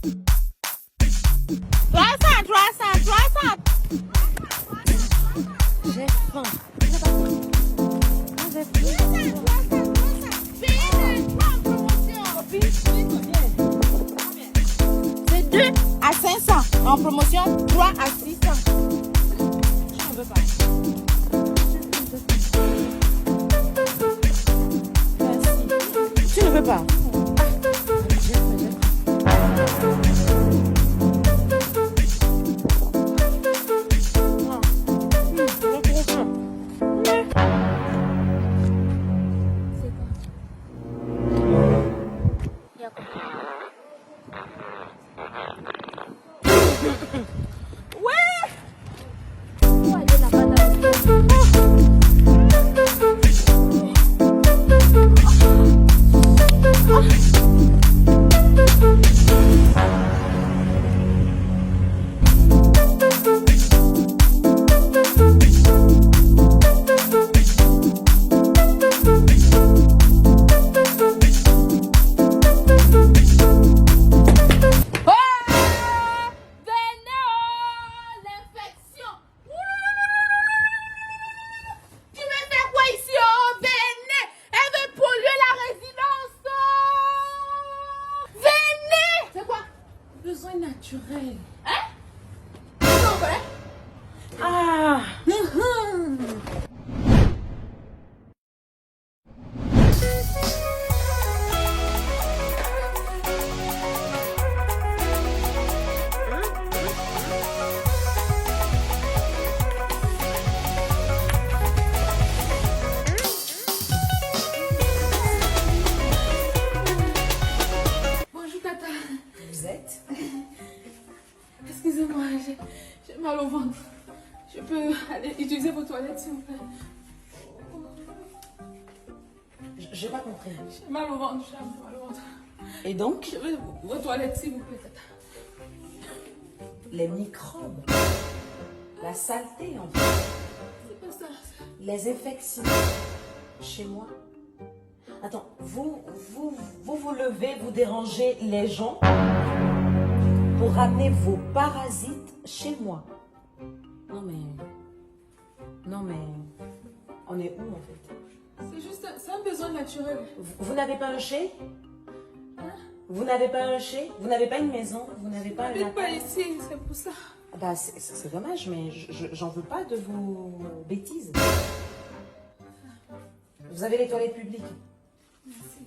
300. J'ai faim. J'ai faim. C'est 2 à 500. En promotion, 3 à 600. Je ne veux pas. Merci. Tu ne veux pas? Naturel. Hein? Tu en connais? Ah. Bonjour Tata. Vous êtes? Excusez-moi, j'ai mal au ventre. Je peux aller utiliser vos toilettes s'il vous plaît? J'ai pas compris. J'ai mal au ventre, j'ai mal au ventre. Et donc? Je veux vos toilettes s'il vous plaît, Tata. Les microbes, la saleté en fait, C'est pas ça. les infections chez moi. Attends, vous levez, vous dérangez les gens pour ramener vos parasites chez moi. Non mais, on est où en fait? C'est juste, c'est un besoin naturel. Vous n'avez pas un chez? Hein? Vous n'avez pas un chez? Vous n'avez pas une maison? Vous n'avez pas un J'habite pas appart? ici, c'est pour ça. Bah, c'est dommage, mais j'en veux pas de vos bêtises. Vous avez les toilettes publiques? Merci.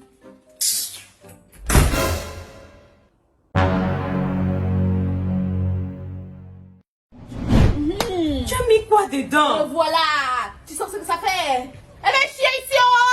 Tu as mis quoi dedans? Voilà. Tu sens ce que ça fait? Elle est chier ici, oh!